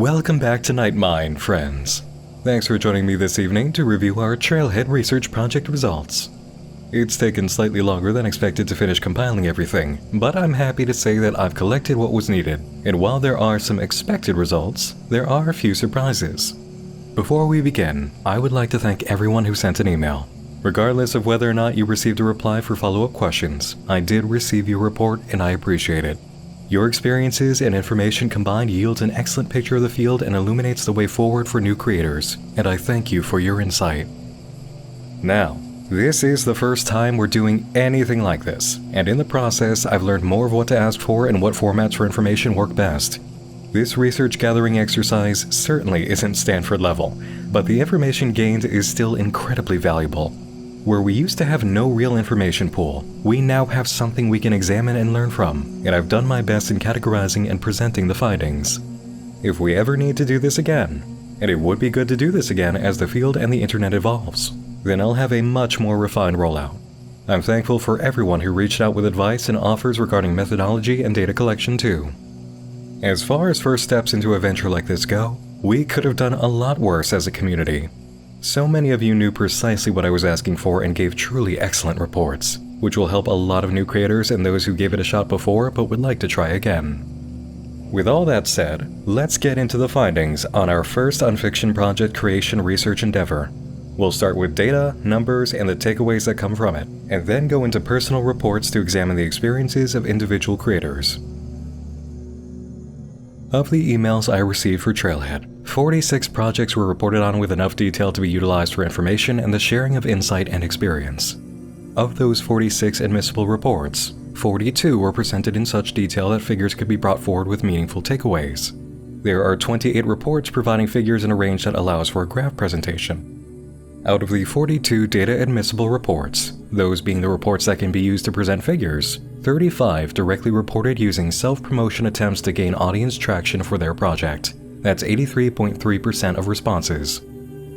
Welcome back to Night Mine, friends. Thanks for joining me this evening to review our Trailhead research project results. It's taken slightly longer than expected to finish compiling everything, but I'm happy to say that I've collected what was needed, and while there are some expected results, there are a few surprises. Before we begin, I would like to thank everyone who sent an email. Regardless of whether or not you received a reply for follow-up questions, I did receive your report and I appreciate it. Your experiences and information combined yields an excellent picture of the field and illuminates the way forward for new creators, and I thank you for your insight. Now, this is the first time we're doing anything like this, and in the process I've learned more of what to ask for and what formats for information work best. This research gathering exercise certainly isn't Stanford level, but the information gained is still incredibly valuable. Where we used to have no real information pool, we now have something we can examine and learn from, and I've done my best in categorizing and presenting the findings. If we ever need to do this again, and it would be good to do this again as the field and the internet evolves, then I'll have a much more refined rollout. I'm thankful for everyone who reached out with advice and offers regarding methodology and data collection too. As far as first steps into a venture like this go, we could have done a lot worse as a community. So many of you knew precisely what I was asking for and gave truly excellent reports, which will help a lot of new creators and those who gave it a shot before but would like to try again. With all that said, let's get into the findings on our first Unfiction project creation research endeavor. We'll start with data, numbers, and the takeaways that come from it, and then go into personal reports to examine the experiences of individual creators. Of the emails I received for Trailhead, 46 projects were reported on with enough detail to be utilized for information and the sharing of insight and experience. Of those 46 admissible reports, 42 were presented in such detail that figures could be brought forward with meaningful takeaways. There are 28 reports providing figures in a range that allows for a graph presentation. Out of the 42 data admissible reports, those being the reports that can be used to present figures, 35 directly reported using self-promotion attempts to gain audience traction for their project. That's 83.3% of responses.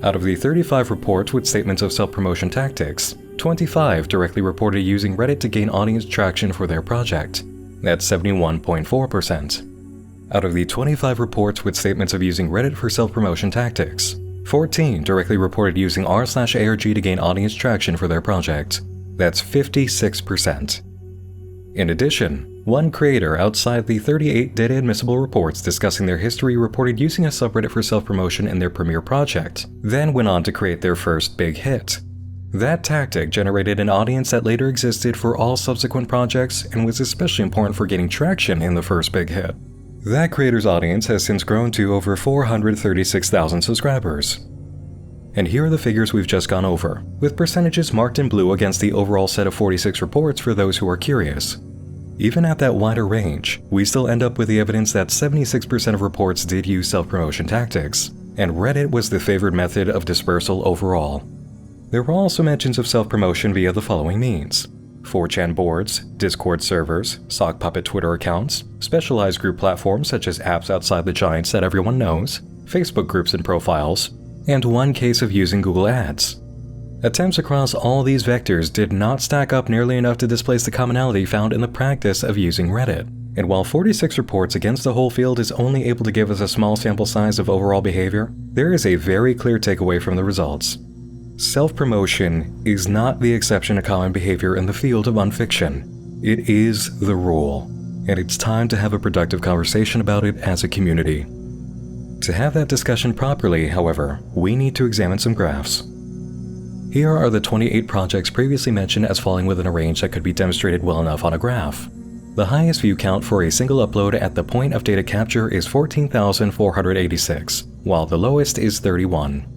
Out of the 35 reports with statements of self-promotion tactics, 25 directly reported using Reddit to gain audience traction for their project. That's 71.4%. Out of the 25 reports with statements of using Reddit for self-promotion tactics, 14 directly reported using r/ARG to gain audience traction for their project. That's 56%. In addition, one creator outside the 38 data admissible reports discussing their history reported using a subreddit for self-promotion in their premiere project, then went on to create their first big hit. That tactic generated an audience that later existed for all subsequent projects and was especially important for getting traction in the first big hit. That creator's audience has since grown to over 436,000 subscribers. And here are the figures we've just gone over, with percentages marked in blue against the overall set of 46 reports for those who are curious. Even at that wider range, we still end up with the evidence that 76% of reports did use self-promotion tactics, and Reddit was the favored method of dispersal overall. There were also mentions of self-promotion via the following means: 4chan boards, Discord servers, sock puppet Twitter accounts, specialized group platforms such as apps outside the giants that everyone knows, Facebook groups and profiles, and one case of using Google Ads. Attempts across all these vectors did not stack up nearly enough to displace the commonality found in the practice of using Reddit. And while 46 reports against the whole field is only able to give us a small sample size of overall behavior, there is a very clear takeaway from the results. Self-promotion is not the exception to common behavior in the field of unfiction. It is the rule, and it's time to have a productive conversation about it as a community. To have that discussion properly, however, we need to examine some graphs. Here are the 28 projects previously mentioned as falling within a range that could be demonstrated well enough on a graph. The highest view count for a single upload at the point of data capture is 14,486, while the lowest is 31.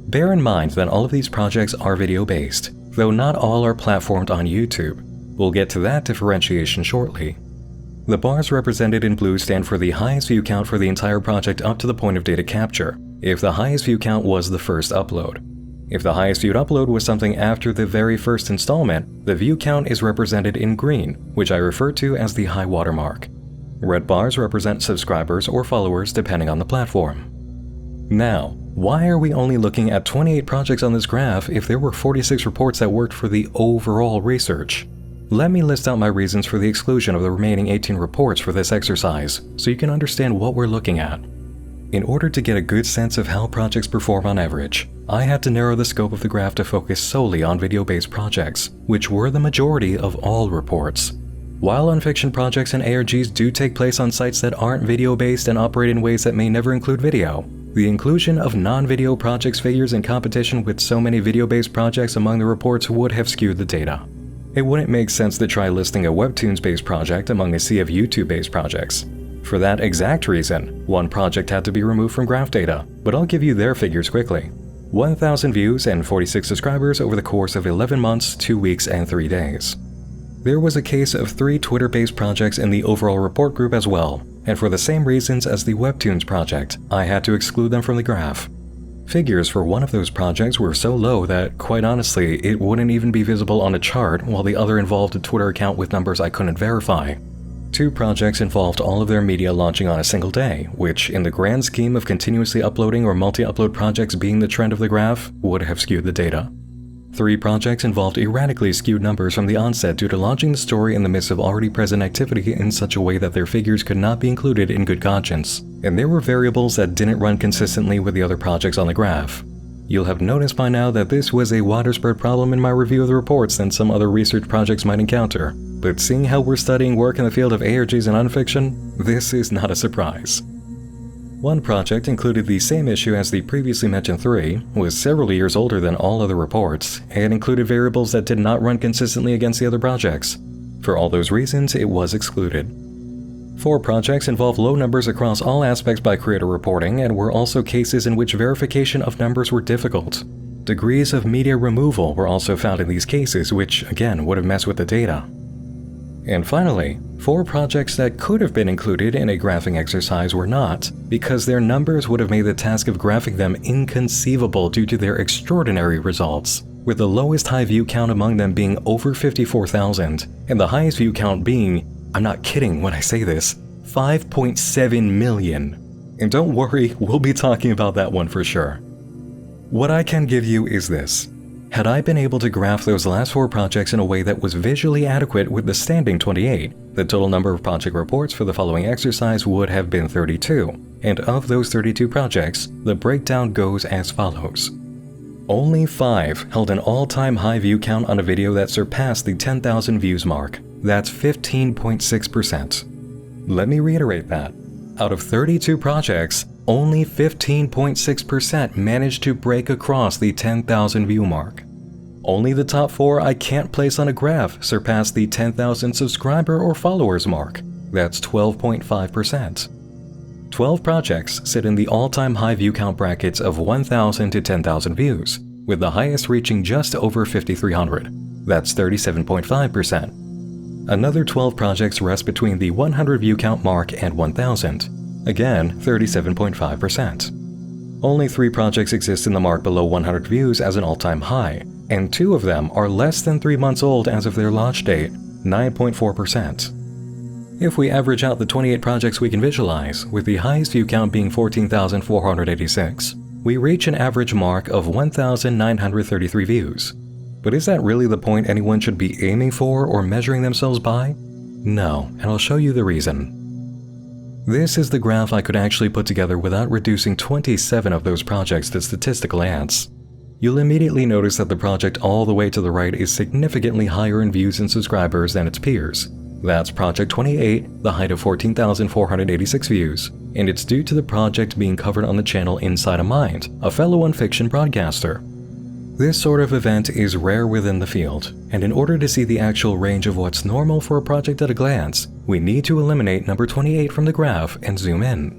Bear in mind that all of these projects are video-based, though not all are platformed on YouTube. We'll get to that differentiation shortly. The bars represented in blue stand for the highest view count for the entire project up to the point of data capture, if the highest view count was the first upload. If the highest viewed upload was something after the very first installment, the view count is represented in green, which I refer to as the high watermark. Red bars represent subscribers or followers depending on the platform. Now, why are we only looking at 28 projects on this graph if there were 46 reports that worked for the overall research? Let me list out my reasons for the exclusion of the remaining 18 reports for this exercise, so you can understand what we're looking at. In order to get a good sense of how projects perform on average, I had to narrow the scope of the graph to focus solely on video-based projects, which were the majority of all reports. While Unfiction projects and ARGs do take place on sites that aren't video-based and operate in ways that may never include video, the inclusion of non-video projects figures in competition with so many video-based projects among the reports would have skewed the data. It wouldn't make sense to try listing a Webtoons-based project among a sea of YouTube-based projects. For that exact reason, one project had to be removed from graph data, but I'll give you their figures quickly. 1,000 views and 46 subscribers over the course of 11 months, 2 weeks, and 3 days. There was a case of 3 Twitter-based projects in the overall report group as well, and for the same reasons as the Webtoons project, I had to exclude them from the graph. Figures for one of those projects were so low that, quite honestly, it wouldn't even be visible on a chart, while the other involved a Twitter account with numbers I couldn't verify. 2 projects involved all of their media launching on a single day, which, in the grand scheme of continuously uploading or multi-upload projects being the trend of the graph, would have skewed the data. 3 projects involved erratically skewed numbers from the onset due to launching the story in the midst of already present activity in such a way that their figures could not be included in good conscience, and there were variables that didn't run consistently with the other projects on the graph. You'll have noticed by now that this was a wider spread problem in my review of the reports than some other research projects might encounter, but seeing how we're studying work in the field of ARGs and Unfiction, this is not a surprise. One project included the same issue as the previously mentioned 3, was several years older than all other reports, and included variables that did not run consistently against the other projects. For all those reasons, it was excluded. 4 projects involved low numbers across all aspects by creator reporting and were also cases in which verification of numbers were difficult. Degrees of media removal were also found in these cases, which again would have messed with the data. And finally, 4 projects that could have been included in a graphing exercise were not, because their numbers would have made the task of graphing them inconceivable due to their extraordinary results, with the lowest high view count among them being over 54,000, and the highest view count being, I'm not kidding when I say this, 5.7 million. And don't worry, we'll be talking about that one for sure. What I can give you is this. Had I been able to graph those last 4 projects in a way that was visually adequate with the standing 28, the total number of project reports for the following exercise would have been 32, and of those 32 projects, the breakdown goes as follows. Only 5 held an all-time high view count on a video that surpassed the 10,000 views mark. That's 15.6%. Let me reiterate that. Out of 32 projects, only 15.6% managed to break across the 10,000 view mark. Only the top 4 I can't place on a graph surpassed the 10,000 subscriber or followers mark. That's 12.5%. 12 projects sit in the all-time high view count brackets of 1,000 to 10,000 views, with the highest reaching just over 5,300. That's 37.5%. Another 12 projects rest between the 100 view count mark and 1,000. Again, 37.5%. Only 3 projects exist in the mark below 100 views as an all-time high, and 2 of them are less than 3 months old as of their launch date, 9.4%. If we average out the 28 projects we can visualize, with the highest view count being 14,486, we reach an average mark of 1,933 views. But is that really the point anyone should be aiming for or measuring themselves by? No, and I'll show you the reason. This is the graph I could actually put together without reducing 27 of those projects to statistical ants. You'll immediately notice that the project all the way to the right is significantly higher in views and subscribers than its peers. That's Project 28, the height of 14,486 views, and it's due to the project being covered on the channel Inside a Mind, a fellow Unfiction broadcaster. This sort of event is rare within the field, and in order to see the actual range of what's normal for a project at a glance, we need to eliminate number 28 from the graph and zoom in.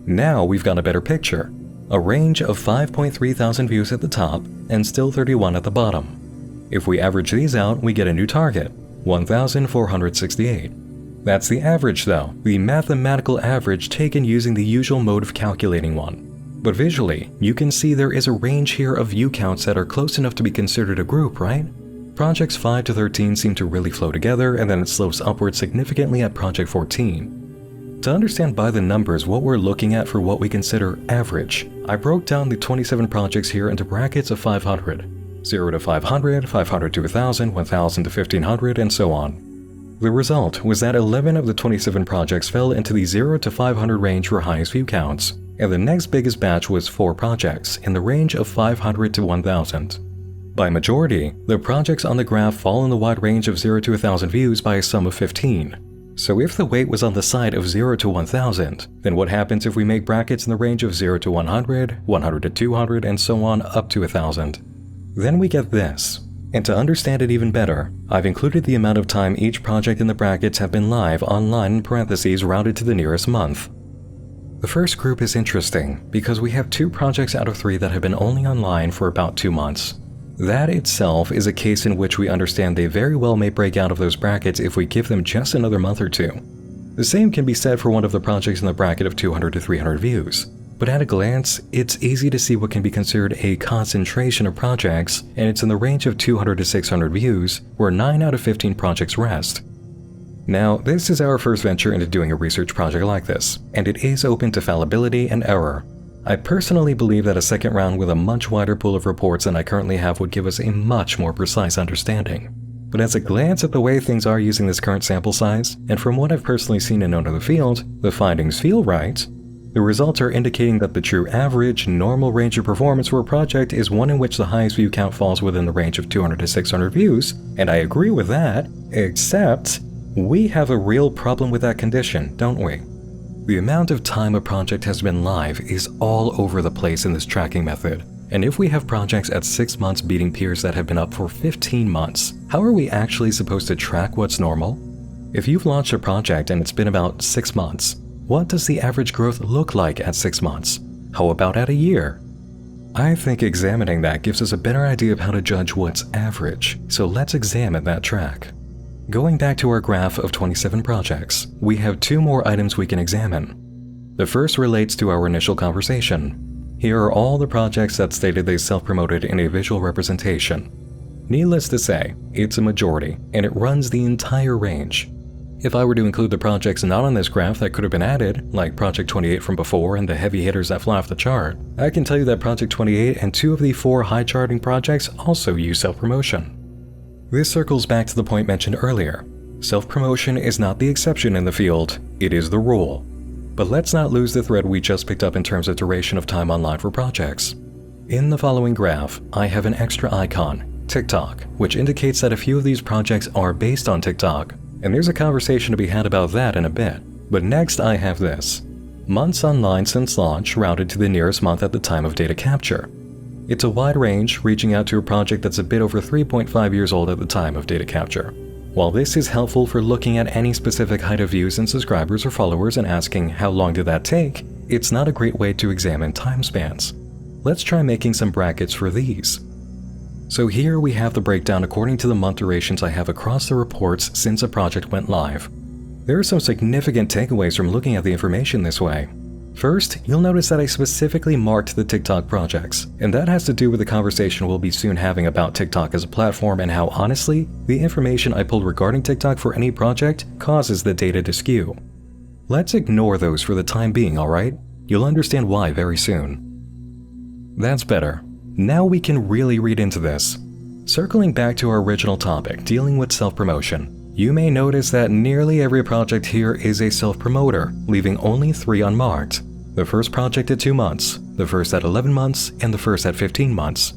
Now we've got a better picture, a range of 5.3 thousand views at the top and still 31 at the bottom. If we average these out, we get a new target, 1,468. That's the average though, the mathematical average taken using the usual mode of calculating one. But visually, you can see there is a range here of view counts that are close enough to be considered a group, right? Projects 5 to 13 seem to really flow together, and then it slopes upward significantly at Project 14. To understand by the numbers what we're looking at for what we consider average, I broke down the 27 projects here into brackets of 500. 0 to 500, 500 to 1,000, 1,000 to 1,500, and so on. The result was that 11 of the 27 projects fell into the 0 to 500 range for highest view counts, and the next biggest batch was 4 projects in the range of 500 to 1,000. By majority, the projects on the graph fall in the wide range of 0 to 1,000 views by a sum of 15. So if the weight was on the side of 0 to 1,000, then what happens if we make brackets in the range of 0 to 100, 100 to 200, and so on up to 1,000? Then we get this. And to understand it even better, I've included the amount of time each project in the brackets have been live online in parentheses rounded to the nearest month. The first group is interesting because we have 2 projects out of 3 that have been only online for about 2 months. That itself is a case in which we understand they very well may break out of those brackets if we give them just another month or 2. The same can be said for one of the projects in the bracket of 200 to 300 views. But at a glance, it's easy to see what can be considered a concentration of projects, and it's in the range of 200 to 600 views, where 9 out of 15 projects rest. Now, this is our first venture into doing a research project like this, and it is open to fallibility and error. I personally believe that a second round with a much wider pool of reports than I currently have would give us a much more precise understanding. But as a glance at the way things are using this current sample size, and from what I've personally seen and known of the field, the findings feel right. The results are indicating that the true average, normal range of performance for a project is one in which the highest view count falls within the range of 200 to 600 views, and I agree with that, except we have a real problem with that condition, don't we? The amount of time a project has been live is all over the place in this tracking method, and if we have projects at 6 months beating peers that have been up for 15 months, how are we actually supposed to track what's normal? If you've launched a project and it's been about 6 months, what does the average growth look like at 6 months? How about at a year? I think examining that gives us a better idea of how to judge what's average, so let's examine that track. Going back to our graph of 27 projects, we have 2 more items we can examine. The first relates to our initial conversation. Here are all the projects that stated they self-promoted in a visual representation. Needless to say, it's a majority, and it runs the entire range. If I were to include the projects not on this graph that could have been added, like Project 28 from before and the heavy hitters that fly off the chart, I can tell you that Project 28 and 2 of the 4 high charting projects also use self-promotion. This circles back to the point mentioned earlier. Self-promotion is not the exception in the field, it is the rule. But let's not lose the thread we just picked up in terms of duration of time online for projects. In the following graph, I have an extra icon, TikTok, which indicates that a few of these projects are based on TikTok. And there's a conversation to be had about that in a bit. But next I have this. Months online since launch rounded to the nearest month at the time of data capture. It's a wide range, reaching out to a project that's a bit over 3.5 years old at the time of data capture. While this is helpful for looking at any specific height of views and subscribers or followers and asking how long did that take, it's not a great way to examine time spans. Let's try making some brackets for these. So here we have the breakdown according to the month durations I have across the reports since a project went live. There are some significant takeaways from looking at the information this way. First, you'll notice that I specifically marked the TikTok projects, and that has to do with the conversation we'll be soon having about TikTok as a platform and how honestly, the information I pulled regarding TikTok for any project causes the data to skew. Let's ignore those for the time being, alright? You'll understand why very soon. That's better. Now we can really read into this. Circling back to our original topic, dealing with self-promotion, you may notice that nearly every project here is a self-promoter, leaving only 3 unmarked. The first project at 2 months, the first at 11 months, and the first at 15 months.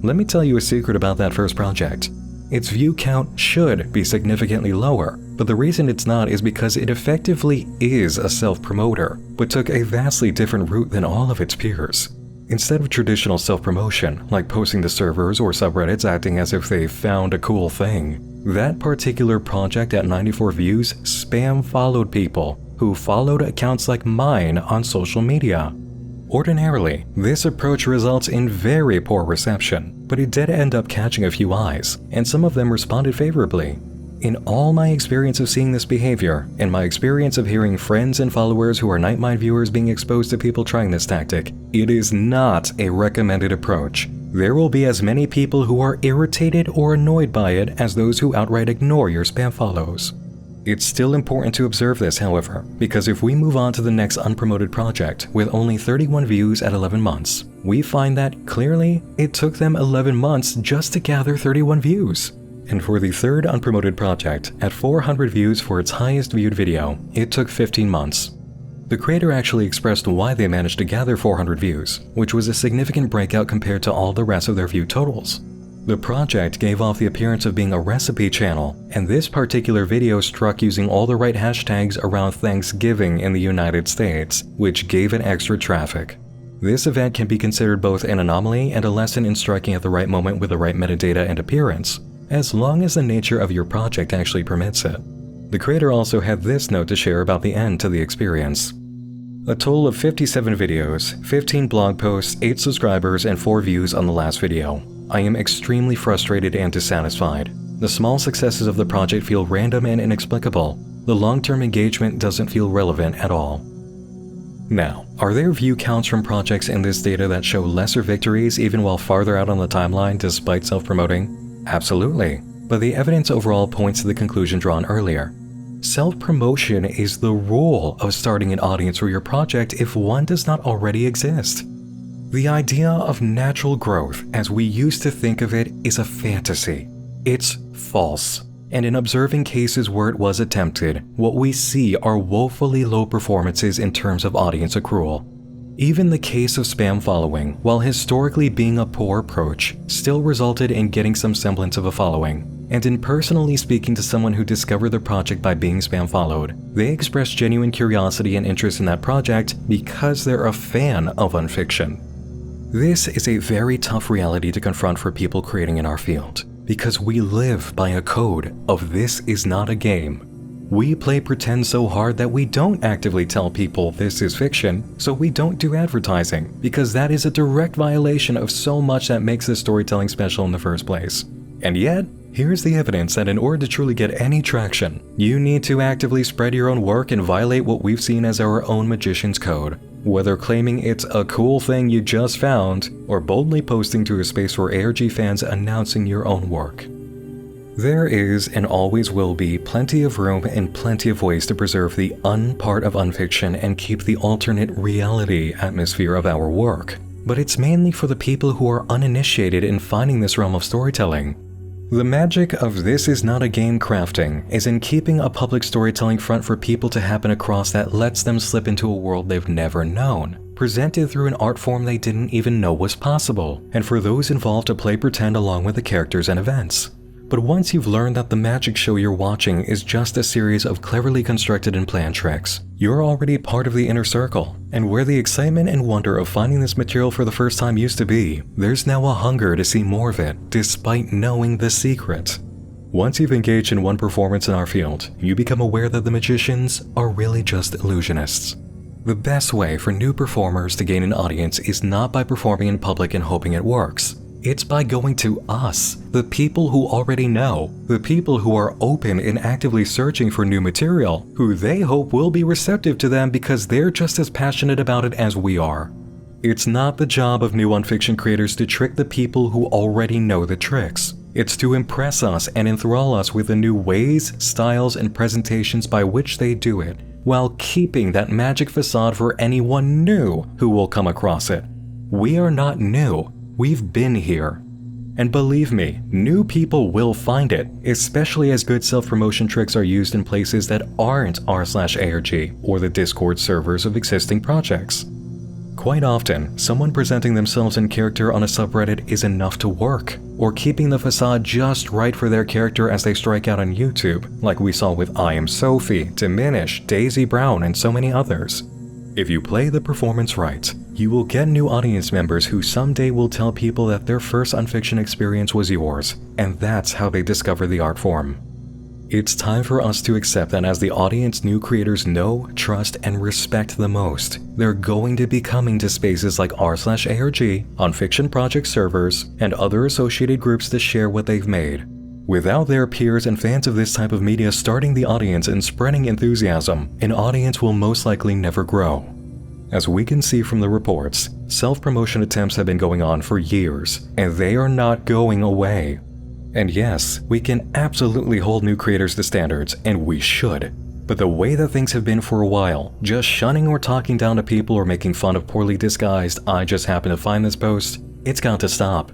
Let me tell you a secret about that first project. Its view count should be significantly lower, but the reason it's not is because it effectively is a self-promoter, but took a vastly different route than all of its peers. Instead of traditional self-promotion, like posting to servers or subreddits acting as if they found a cool thing, that particular project at 94 views spam followed people who followed accounts like mine on social media. Ordinarily, this approach results in very poor reception, but it did end up catching a few eyes, and some of them responded favorably. In all my experience of seeing this behavior, and my experience of hearing friends and followers who are Nightmind viewers being exposed to people trying this tactic, it is not a recommended approach. There will be as many people who are irritated or annoyed by it as those who outright ignore your spam follows. It's still important to observe this, however, because if we move on to the next unpromoted project with only 31 views at 11 months, we find that clearly it took them 11 months just to gather 31 views. And for the third unpromoted project, at 400 views for its highest viewed video, it took 15 months. The creator actually expressed why they managed to gather 400 views, which was a significant breakout compared to all the rest of their view totals. The project gave off the appearance of being a recipe channel, and this particular video struck using all the right hashtags around Thanksgiving in the United States, which gave it extra traffic. This event can be considered both an anomaly and a lesson in striking at the right moment with the right metadata and appearance, as long as the nature of your project actually permits it. The creator also had this note to share about the end to the experience. A total of 57 videos, 15 blog posts, 8 subscribers, and 4 views on the last video. I am extremely frustrated and dissatisfied. The small successes of the project feel random and inexplicable. The long-term engagement doesn't feel relevant at all. Now, are there view counts from projects in this data that show lesser victories even while farther out on the timeline despite self-promoting? Absolutely, but the evidence overall points to the conclusion drawn earlier. Self-promotion is the rule of starting an audience for your project if one does not already exist. The idea of natural growth, as we used to think of it, is a fantasy. It's false. And in observing cases where it was attempted, what we see are woefully low performances in terms of audience accrual. Even the case of spam following, while historically being a poor approach, still resulted in getting some semblance of a following. And in personally speaking to someone who discovered the project by being spam followed, they expressed genuine curiosity and interest in that project because they're a fan of Unfiction. This is a very tough reality to confront for people creating in our field, because we live by a code of this is not a game. We play pretend so hard that we don't actively tell people this is fiction, so we don't do advertising, because that is a direct violation of so much that makes this storytelling special in the first place. And yet, here's the evidence that in order to truly get any traction, you need to actively spread your own work and violate what we've seen as our own magician's code. Whether claiming it's a cool thing you just found, or boldly posting to a space for ARG fans announcing your own work. There is, and always will be, plenty of room and plenty of ways to preserve the un-part of Unfiction and keep the alternate reality atmosphere of our work. But it's mainly for the people who are uninitiated in finding this realm of storytelling. The magic of this is not a game crafting is in keeping a public storytelling front for people to happen across that lets them slip into a world they've never known, presented through an art form they didn't even know was possible, and for those involved to play pretend along with the characters and events. But once you've learned that the magic show you're watching is just a series of cleverly constructed and planned tricks, you're already part of the inner circle, and where the excitement and wonder of finding this material for the first time used to be, there's now a hunger to see more of it, despite knowing the secret. Once you've engaged in one performance in our field, you become aware that the magicians are really just illusionists. The best way for new performers to gain an audience is not by performing in public and hoping it works. It's by going to us, the people who already know, the people who are open and actively searching for new material, who they hope will be receptive to them because they're just as passionate about it as we are. It's not the job of new Unfiction creators to trick the people who already know the tricks. It's to impress us and enthrall us with the new ways, styles, and presentations by which they do it, while keeping that magic facade for anyone new who will come across it. We are not new. We've been here. And believe me, new people will find it, especially as good self-promotion tricks are used in places that aren't r/ARG or the Discord servers of existing projects. Quite often, someone presenting themselves in character on a subreddit is enough to work, or keeping the facade just right for their character as they strike out on YouTube, like we saw with I Am Sophie, Diminish, Daisy Brown, and so many others. If you play the performance right, you will get new audience members who someday will tell people that their first Unfiction experience was yours, and that's how they discover the art form. It's time for us to accept that as the audience new creators know, trust, and respect the most, they're going to be coming to spaces like r/ARG, Unfiction project servers, and other associated groups to share what they've made. Without their peers and fans of this type of media starting the audience and spreading enthusiasm, an audience will most likely never grow. As we can see from the reports, self-promotion attempts have been going on for years, and they are not going away. And yes, we can absolutely hold new creators to standards, and we should. But the way that things have been for a while, just shunning or talking down to people or making fun of poorly disguised "I just happened to find this post," it's got to stop.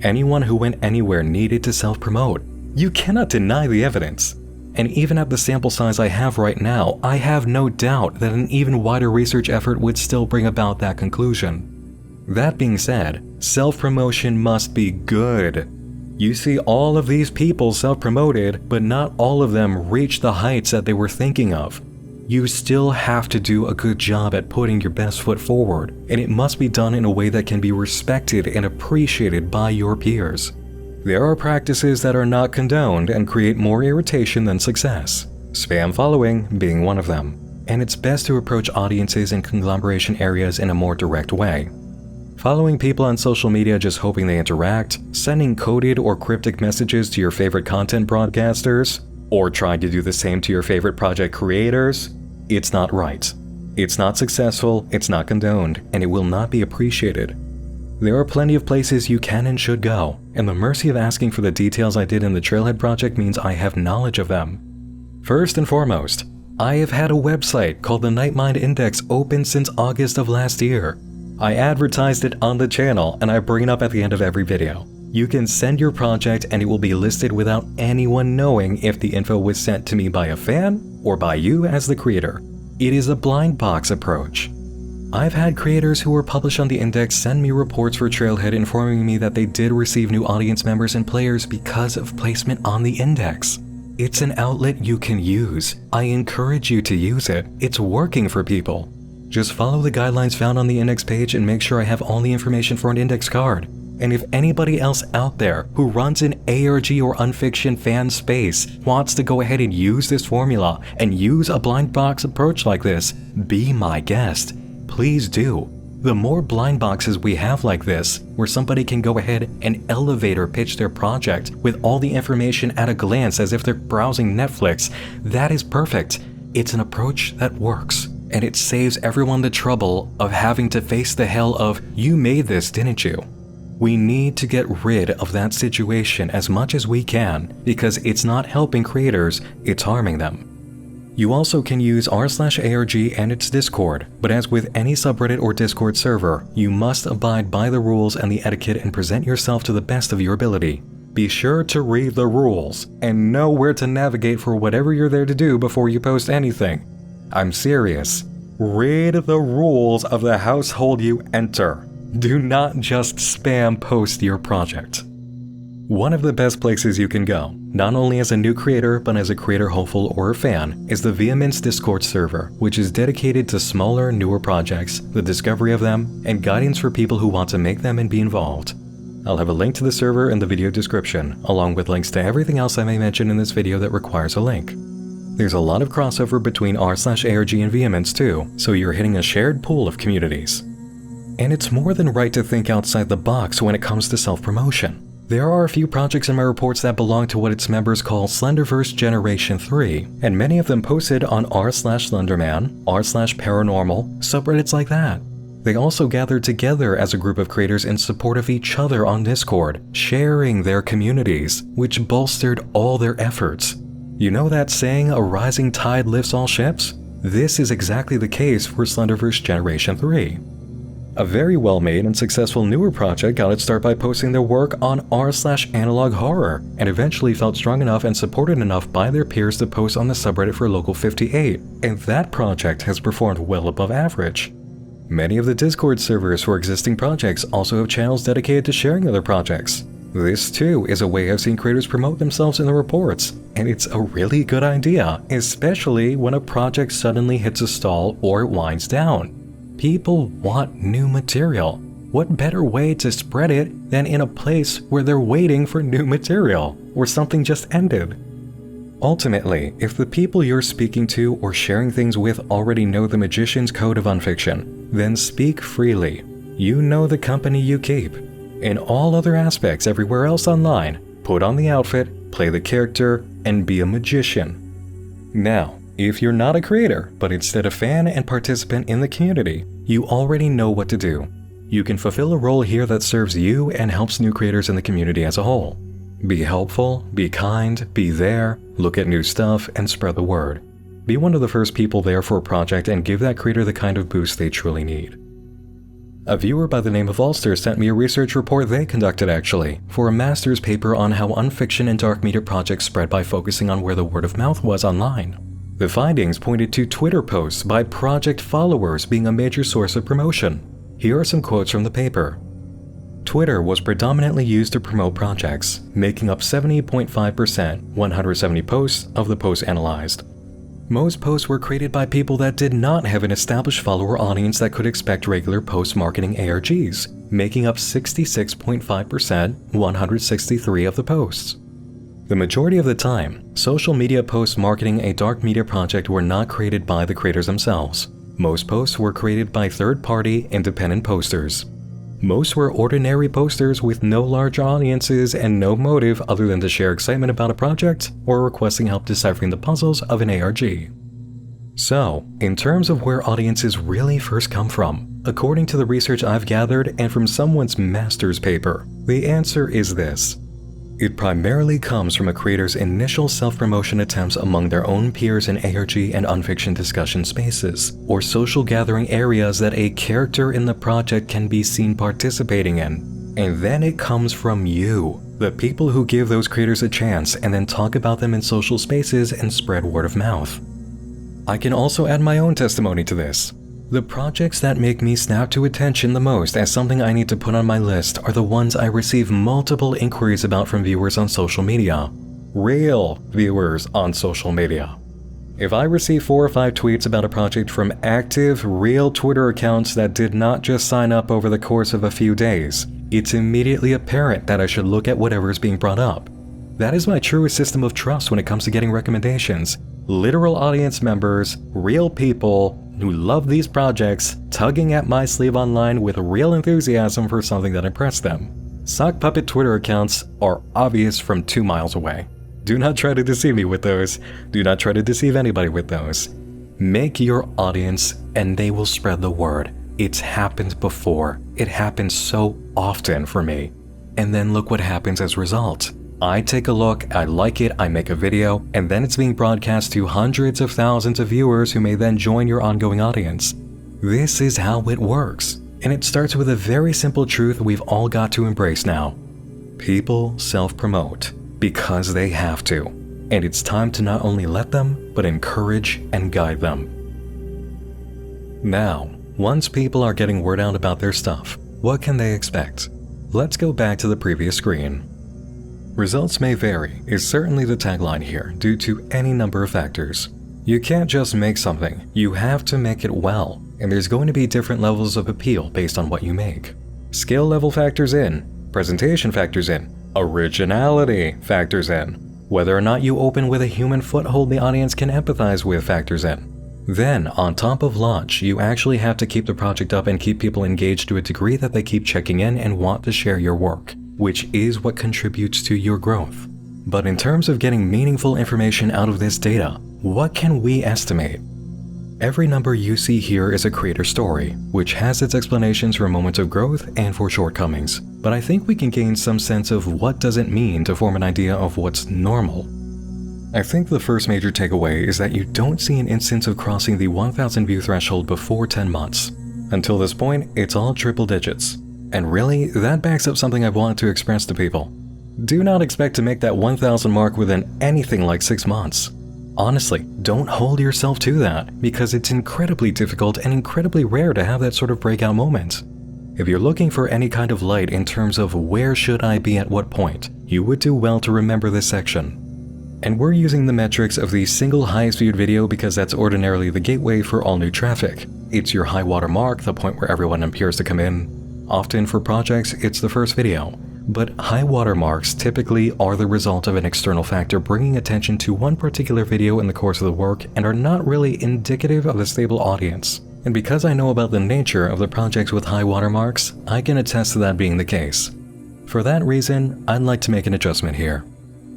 Anyone who went anywhere needed to self-promote. You cannot deny the evidence. And even at the sample size I have right now, I have no doubt that an even wider research effort would still bring about that conclusion. That being said, self-promotion must be good. You see all of these people self-promoted, but not all of them reach the heights that they were thinking of. You still have to do a good job at putting your best foot forward, and it must be done in a way that can be respected and appreciated by your peers. There are practices that are not condoned and create more irritation than success, spam following being one of them, and it's best to approach audiences in conglomeration areas in a more direct way. Following people on social media just hoping they interact, sending coded or cryptic messages to your favorite content broadcasters, or trying to do the same to your favorite project creators, it's not right. It's not successful, it's not condoned, and it will not be appreciated. There are plenty of places you can and should go, and the mercy of asking for the details I did in the Trailhead project means I have knowledge of them. First and foremost, I have had a website called the Nightmind Index open since August of last year. I advertised it on the channel and I bring it up at the end of every video. You can send your project and it will be listed without anyone knowing if the info was sent to me by a fan or by you as the creator. It is a blind box approach. I've had creators who were published on the index send me reports for Trailhead informing me that they did receive new audience members and players because of placement on the index. It's an outlet you can use. I encourage you to use it. It's working for people. Just follow the guidelines found on the index page and make sure I have all the information for an index card. And if anybody else out there who runs an ARG or Unfiction fan space wants to go ahead and use this formula and use a blind box approach like this, be my guest. Please do. The more blind boxes we have like this, where somebody can go ahead and elevator pitch their project with all the information at a glance as if they're browsing Netflix, that is perfect. It's an approach that works. And it saves everyone the trouble of having to face the hell of, you made this, didn't you? We need to get rid of that situation as much as we can because it's not helping creators, it's harming them. You also can use r/ARG and its Discord, but as with any subreddit or Discord server, you must abide by the rules and the etiquette and present yourself to the best of your ability. Be sure to read the rules and know where to navigate for whatever you're there to do before you post anything. I'm serious. Read the rules of the household you enter. Do not just spam post your project. One of the best places you can go, not only as a new creator but as a creator hopeful or a fan, is the Vehemence Discord server, which is dedicated to smaller, newer projects, the discovery of them, and guidance for people who want to make them and be involved. I'll have a link to the server in the video description, along with links to everything else I may mention in this video that requires a link. There's a lot of crossover between r/ARG and Vehemence too, so you're hitting a shared pool of communities. And it's more than right to think outside the box when it comes to self-promotion. There are a few projects in my reports that belong to what its members call Slenderverse Generation 3, and many of them posted on r/Slenderman, r/Paranormal, subreddits like that. They also gathered together as a group of creators in support of each other on Discord, sharing their communities, which bolstered all their efforts. You know that saying, a rising tide lifts all ships? This is exactly the case for Slenderverse Generation 3. A very well-made and successful newer project got its start by posting their work on r/Analog Horror, and eventually felt strong enough and supported enough by their peers to post on the subreddit for Local 58, and that project has performed well above average. Many of the Discord servers for existing projects also have channels dedicated to sharing other projects. This too is a way I've seen creators promote themselves in the reports, and it's a really good idea, especially when a project suddenly hits a stall or it winds down. People want new material. What better way to spread it than in a place where they're waiting for new material, or something just ended? Ultimately, if the people you're speaking to or sharing things with already know the magician's code of Unfiction, then speak freely. You know the company you keep. In all other aspects everywhere else online, put on the outfit, play the character, and be a magician. Now, if you're not a creator, but instead a fan and participant in the community, you already know what to do. You can fulfill a role here that serves you and helps new creators in the community as a whole. Be helpful, be kind, be there, look at new stuff, and spread the word. Be one of the first people there for a project and give that creator the kind of boost they truly need. A viewer by the name of Ulster sent me a research report they conducted actually, for a master's paper on how unfiction and dark media projects spread by focusing on where the word of mouth was online. The findings pointed to Twitter posts by project followers being a major source of promotion. Here are some quotes from the paper. Twitter was predominantly used to promote projects, making up 70.5%, 170 posts, of the posts analyzed. Most posts were created by people that did not have an established follower audience that could expect regular post marketing ARGs, making up 66.5%, 163 of the posts. The majority of the time, social media posts marketing a dark media project were not created by the creators themselves. Most posts were created by third-party, independent posters. Most were ordinary posters with no large audiences and no motive other than to share excitement about a project or requesting help deciphering the puzzles of an ARG. So, in terms of where audiences really first come from, according to the research I've gathered and from someone's master's paper, the answer is this. It primarily comes from a creator's initial self-promotion attempts among their own peers in ARG and Unfiction discussion spaces, or social gathering areas that a character in the project can be seen participating in. And then it comes from you, the people who give those creators a chance and then talk about them in social spaces and spread word of mouth. I can also add my own testimony to this. The projects that make me snap to attention the most as something I need to put on my list are the ones I receive multiple inquiries about from viewers on social media. Real viewers on social media. If I receive 4 or 5 tweets about a project from active, real Twitter accounts that did not just sign up over the course of a few days, it's immediately apparent that I should look at whatever is being brought up. That is my truest system of trust when it comes to getting recommendations. Literal audience members, real people who love these projects, tugging at my sleeve online with real enthusiasm for something that impressed them. Sock puppet Twitter accounts are obvious from 2 miles away. Do not try to deceive me with those. Do not try to deceive anybody with those. Make your audience and they will spread the word. It's happened before. It happens so often for me. And then look what happens as a result. I take a look, I like it, I make a video, and then it's being broadcast to hundreds of thousands of viewers who may then join your ongoing audience. This is how it works, and it starts with a very simple truth we've all got to embrace now. People self-promote because they have to, and it's time to not only let them, but encourage and guide them. Now, once people are getting word out about their stuff, what can they expect? Let's go back to the previous screen. Results may vary is certainly the tagline here due to any number of factors. You can't just make something, you have to make it well, and there's going to be different levels of appeal based on what you make. Skill level factors in, presentation factors in, originality factors in, whether or not you open with a human foothold the audience can empathize with factors in. Then, on top of launch, you actually have to keep the project up and keep people engaged to a degree that they keep checking in and want to share your work, which is what contributes to your growth. But in terms of getting meaningful information out of this data, what can we estimate? Every number you see here is a creator story, which has its explanations for moments of growth and for shortcomings. But I think we can gain some sense of what does it mean to form an idea of what's normal. I think the first major takeaway is that you don't see an instance of crossing the 1,000 view threshold before 10 months. Until this point, it's all triple digits. And really, that backs up something I've wanted to express to people. Do not expect to make that 1,000 mark within anything like 6 months. Honestly, don't hold yourself to that, because it's incredibly difficult and incredibly rare to have that sort of breakout moment. If you're looking for any kind of light in terms of where should I be at what point, you would do well to remember this section. And we're using the metrics of the single highest viewed video because that's ordinarily the gateway for all new traffic. It's your high water mark, the point where everyone appears to come in. Often for projects, it's the first video. But high watermarks typically are the result of an external factor bringing attention to one particular video in the course of the work and are not really indicative of a stable audience. And because I know about the nature of the projects with high watermarks, I can attest to that being the case. For that reason, I'd like to make an adjustment here.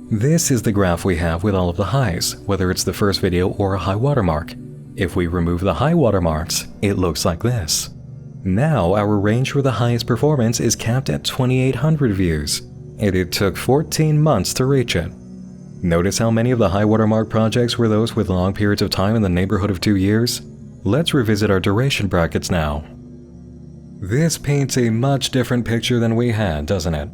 This is the graph we have with all of the highs, whether it's the first video or a high watermark. If we remove the high watermarks, it looks like this. Now our range for the highest performance is capped at 2,800 views, and it took 14 months to reach it. Notice how many of the high watermark projects were those with long periods of time in the neighborhood of 2 years? Let's revisit our duration brackets now. This paints a much different picture than we had, doesn't it?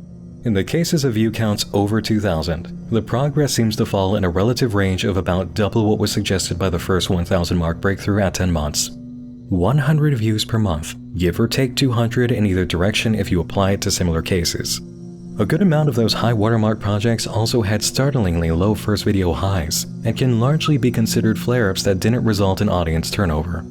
In the cases of view counts over 2,000, the progress seems to fall in a relative range of about double what was suggested by the first 1,000 mark breakthrough at 10 months. 100 views per month, give or take 200 in either direction if you apply it to similar cases. A good amount of those high watermark projects also had startlingly low first video highs, and can largely be considered flare-ups that didn't result in audience turnover.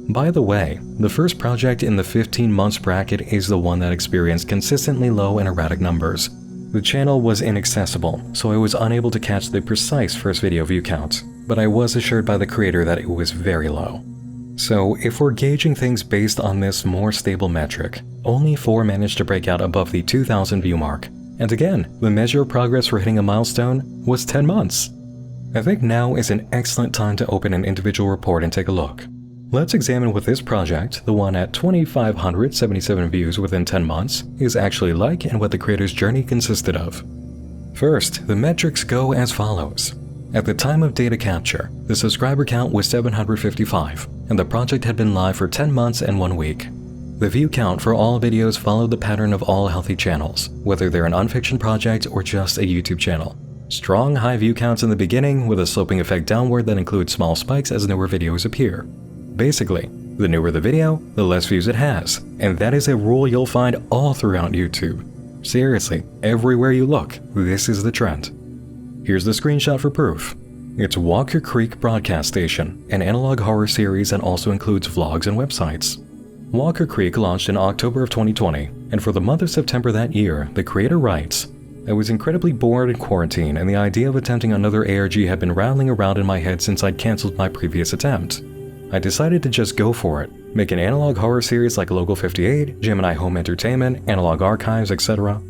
By the way, the first project in the 15 months bracket is the one that experienced consistently low and erratic numbers. The channel was inaccessible, so I was unable to catch the precise first video view count, but I was assured by the creator that it was very low. So if we're gauging things based on this more stable metric, only 4 managed to break out above the 2,000 view mark. And again, the measure of progress for hitting a milestone was 10 months. I think now is an excellent time to open an individual report and take a look. Let's examine what this project, the one at 2,577 views within 10 months, is actually like and what the creator's journey consisted of. First, the metrics go as follows. At the time of data capture, the subscriber count was 755, and the project had been live for 10 months and 1 week. The view count for all videos followed the pattern of all healthy channels, whether they're an Unfiction project or just a YouTube channel. Strong high view counts in the beginning with a sloping effect downward that includes small spikes as newer videos appear. Basically, the newer the video, the less views it has, and that is a rule you'll find all throughout YouTube. Seriously, everywhere you look, this is the trend. Here's the screenshot for proof. It's Walker Creek Broadcast Station, an analog horror series that also includes vlogs and websites. Walker Creek launched in October of 2020, and for the month of September that year, the creator writes, "I was incredibly bored in quarantine, and the idea of attempting another ARG had been rattling around in my head since I'd cancelled my previous attempt. I decided to just go for it, make an analog horror series like Local 58, Gemini Home Entertainment, Analog Archives, etc.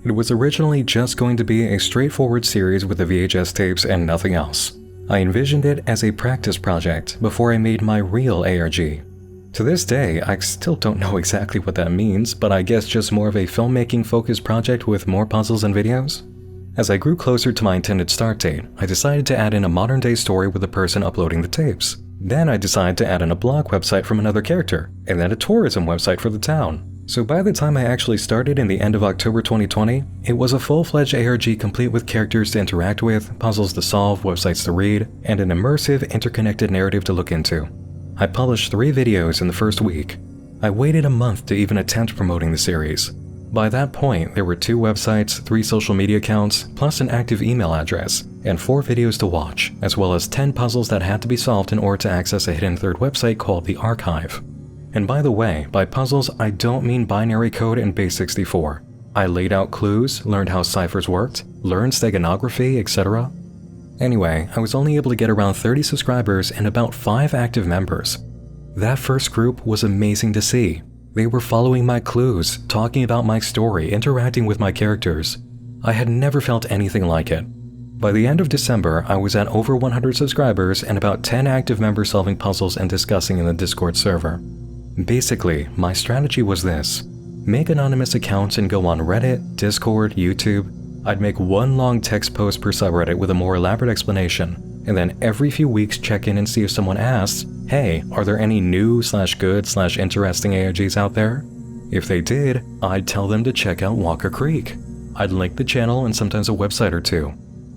It was originally just going to be a straightforward series with the VHS tapes and nothing else. I envisioned it as a practice project before I made my real ARG. To this day, I still don't know exactly what that means, but I guess just more of a filmmaking-focused project with more puzzles and videos? As I grew closer to my intended start date, I decided to add in a modern-day story with the person uploading the tapes. Then I decided to add in a blog website from another character, and then a tourism website for the town. So by the time I actually started in the end of October 2020, it was a full-fledged ARG complete with characters to interact with, puzzles to solve, websites to read, and an immersive, interconnected narrative to look into. I published 3 videos in the first week. I waited a month to even attempt promoting the series. By that point, there were 2 websites, 3 social media accounts, plus an active email address, and 4 videos to watch, as well as 10 puzzles that had to be solved in order to access a hidden third website called the Archive. And by the way, by puzzles, I don't mean binary code and base 64. I laid out clues, learned how ciphers worked, learned steganography, etc. Anyway, I was only able to get around 30 subscribers and about 5 active members. That first group was amazing to see. They were following my clues, talking about my story, interacting with my characters. I had never felt anything like it. By the end of December, I was at over 100 subscribers and about 10 active members solving puzzles and discussing in the Discord server. Basically, my strategy was this. Make anonymous accounts and go on Reddit, Discord, YouTube. I'd make 1 long text post per subreddit with a more elaborate explanation, and then every few weeks check in and see if someone asks, "Hey, are there any new/good/interesting ARGs out there?" If they did, I'd tell them to check out Walker Creek. I'd link the channel and sometimes a website or 2.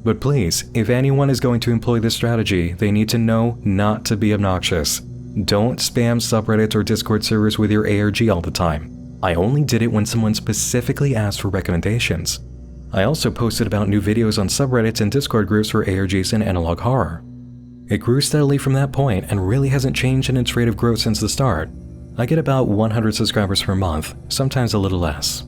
But please, if anyone is going to employ this strategy, they need to know not to be obnoxious. Don't spam subreddits or Discord servers with your ARG all the time. I only did it when someone specifically asked for recommendations. I also posted about new videos on subreddits and Discord groups for ARGs and analog horror. It grew steadily from that point and really hasn't changed in its rate of growth since the start. I get about 100 subscribers per month, sometimes a little less.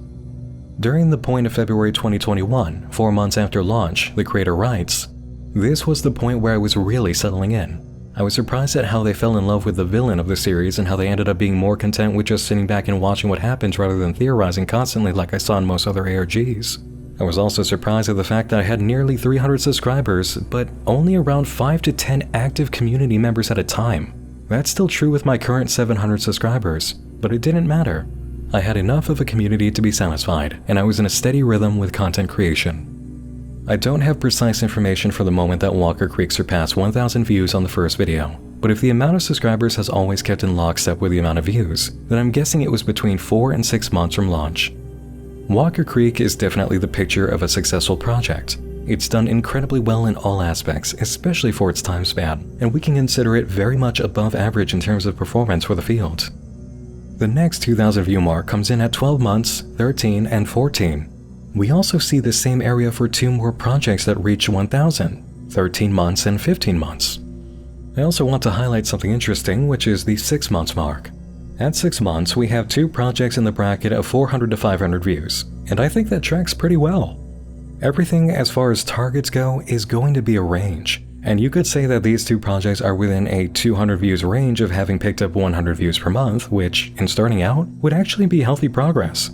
During the point of February 2021, 4 months after launch, the creator writes, "This was the point where I was really settling in. I was surprised at how they fell in love with the villain of the series and how they ended up being more content with just sitting back and watching what happens rather than theorizing constantly like I saw in most other ARGs. I was also surprised at the fact that I had nearly 300 subscribers, but only around 5 to 10 active community members at a time. That's still true with my current 700 subscribers, but it didn't matter. I had enough of a community to be satisfied, and I was in a steady rhythm with content creation." I don't have precise information for the moment that Walker Creek surpassed 1,000 views on the first video, but if the amount of subscribers has always kept in lockstep with the amount of views, then I'm guessing it was between 4 and 6 months from launch. Walker Creek is definitely the picture of a successful project. It's done incredibly well in all aspects, especially for its time span, and we can consider it very much above average in terms of performance for the field. The next 2,000 view mark comes in at 12 months, 13, and 14. We also see the same area for 2 more projects that reach 1,000, 13 months and 15 months. I also want to highlight something interesting, which is the 6 months mark. At 6 months, we have 2 projects in the bracket of 400 to 500 views, and I think that tracks pretty well. Everything as far as targets go is going to be a range, and you could say that these 2 projects are within a 200 views range of having picked up 100 views per month, which, in starting out, would actually be healthy progress.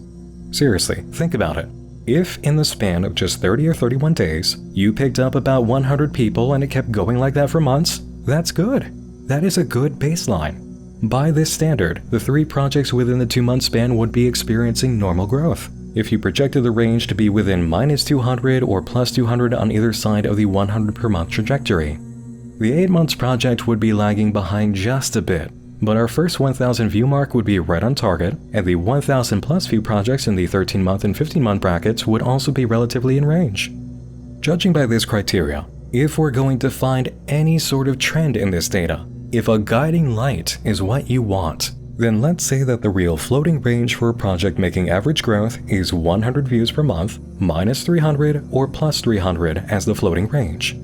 Seriously, think about it. If in the span of just 30 or 31 days, you picked up about 100 people and it kept going like that for months, that's good. That is a good baseline. By this standard, the 3 projects within the 2-month span would be experiencing normal growth. If you projected the range to be within -200 or +200 on either side of the 100 per month trajectory. The 8 months project would be lagging behind just a bit, but our first 1,000 view mark would be right on target, and the 1,000 plus view projects in the 13-month and 15-month brackets would also be relatively in range. Judging by this criteria, if we're going to find any sort of trend in this data, if a guiding light is what you want, then let's say that the real floating range for a project making average growth is 100 views per month, -300 or +300 as the floating range.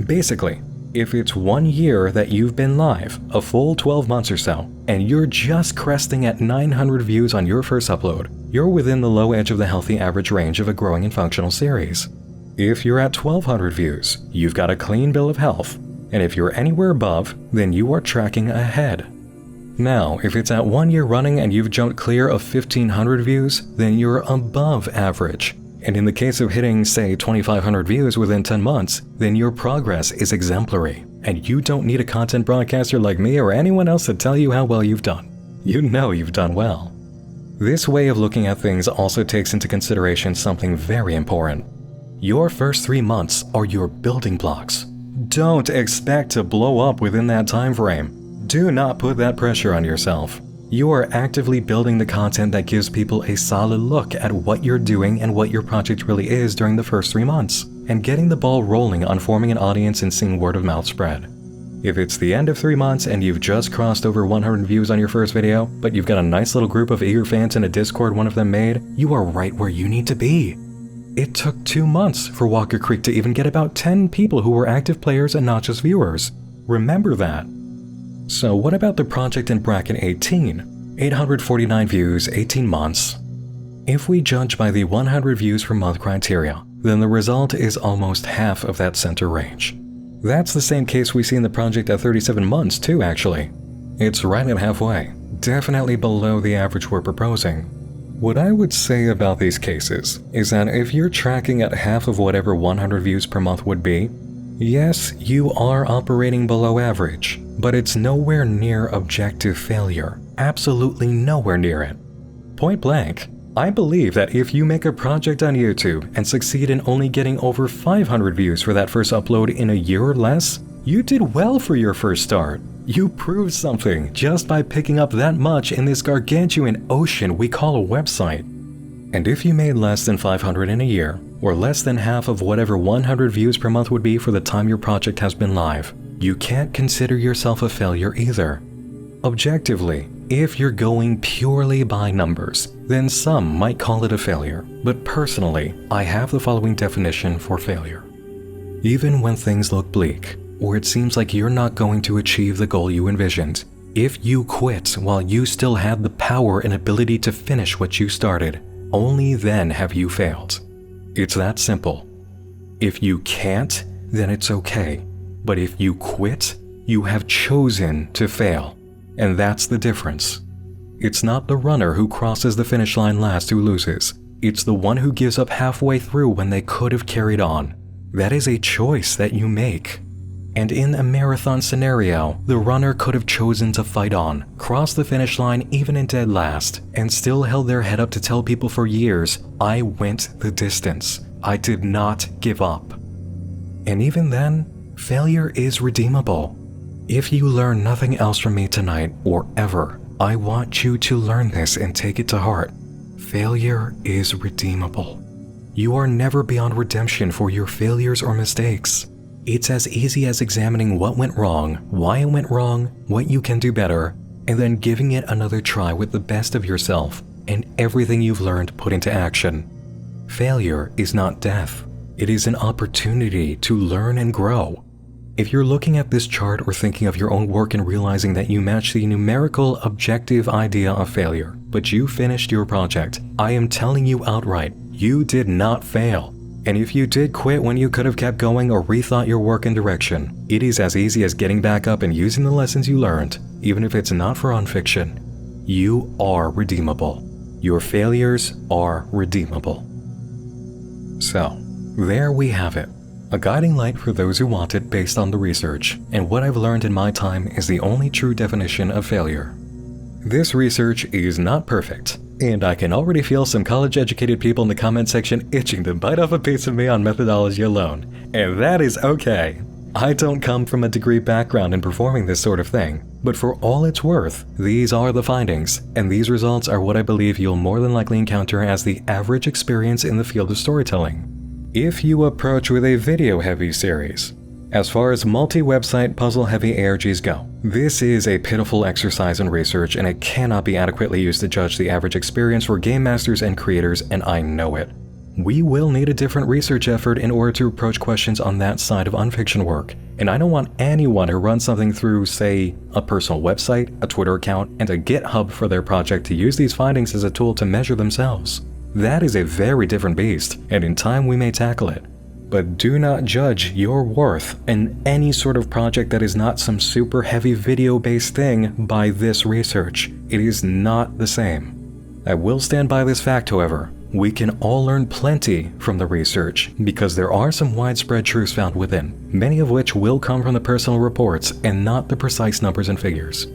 Basically, if it's 1 year that you've been live, a full 12 months or so, and you're just cresting at 900 views on your first upload, you're within the low edge of the healthy average range of a growing and functional series. If you're at 1,200 views, you've got a clean bill of health, and if you're anywhere above, then you are tracking ahead. Now, if it's at 1 year running and you've jumped clear of 1,500 views, then you're above average. And in the case of hitting, say, 2,500 views within 10 months, then your progress is exemplary, and you don't need a content broadcaster like me or anyone else to tell you how well you've done. You know you've done well. This way of looking at things also takes into consideration something very important. Your first 3 months are your building blocks. Don't expect to blow up within that time frame. Do not put that pressure on yourself. You are actively building the content that gives people a solid look at what you're doing and what your project really is during the first 3 months, and getting the ball rolling on forming an audience and seeing word of mouth spread. If it's the end of 3 months and you've just crossed over 100 views on your first video, but you've got a nice little group of eager fans in a Discord one of them made, you are right where you need to be. It took 2 months for Walker Creek to even get about 10 people who were active players and not just viewers. Remember that. So what about the project in bracket 18? 849 views, 18 months. If we judge by the 100 views per month criteria, then the result is almost half of that center range. That's the same case we see in the project at 37 months too, actually. It's right at halfway, definitely below the average we're proposing. What I would say about these cases is that if you're tracking at half of whatever 100 views per month would be, yes, you are operating below average, but it's nowhere near objective failure. Absolutely nowhere near it. Point blank, I believe that if you make a project on YouTube and succeed in only getting over 500 views for that first upload in a year or less, you did well for your first start. You proved something just by picking up that much in this gargantuan ocean we call a website. And if you made less than 500 in a year, or less than half of whatever 100 views per month would be for the time your project has been live, you can't consider yourself a failure either. Objectively, if you're going purely by numbers, then some might call it a failure, but personally, I have the following definition for failure. Even when things look bleak, or it seems like you're not going to achieve the goal you envisioned, if you quit while you still have the power and ability to finish what you started, only then have you failed. It's that simple. If you can't, then it's okay. But if you quit, you have chosen to fail. And that's the difference. It's not the runner who crosses the finish line last who loses. It's the one who gives up halfway through when they could have carried on. That is a choice that you make. And in a marathon scenario, the runner could have chosen to fight on, cross the finish line even in dead last, and still held their head up to tell people for years, I went the distance. I did not give up. And even then, failure is redeemable. If you learn nothing else from me tonight or ever, I want you to learn this and take it to heart. Failure is redeemable. You are never beyond redemption for your failures or mistakes. It's as easy as examining what went wrong, why it went wrong, what you can do better, and then giving it another try with the best of yourself and everything you've learned put into action. Failure is not death. It is an opportunity to learn and grow. If you're looking at this chart or thinking of your own work and realizing that you match the numerical, objective idea of failure, but you finished your project, I am telling you outright, you did not fail. And if you did quit when you could have kept going or rethought your work and direction, it is as easy as getting back up and using the lessons you learned, even if it's not for Unfiction. You are redeemable. Your failures are redeemable. So, there we have it. A guiding light for those who want it based on the research, and what I've learned in my time is the only true definition of failure. This research is not perfect, and I can already feel some college-educated people in the comment section itching to bite off a piece of me on methodology alone, and that is okay. I don't come from a degree background in performing this sort of thing, but for all it's worth, these are the findings, and these results are what I believe you'll more than likely encounter as the average experience in the field of storytelling. If you approach with a video-heavy series, as far as multi-website puzzle-heavy ARGs go, this is a pitiful exercise in research and it cannot be adequately used to judge the average experience for game masters and creators, and I know it. We will need a different research effort in order to approach questions on that side of Unfiction work, and I don't want anyone who runs something through, say, a personal website, a Twitter account, and a GitHub for their project to use these findings as a tool to measure themselves. That is a very different beast, and in time we may tackle it. But do not judge your worth in any sort of project that is not some super heavy video-based thing by this research. It is not the same. I will stand by this fact, however. We can all learn plenty from the research because there are some widespread truths found within, many of which will come from the personal reports and not the precise numbers and figures.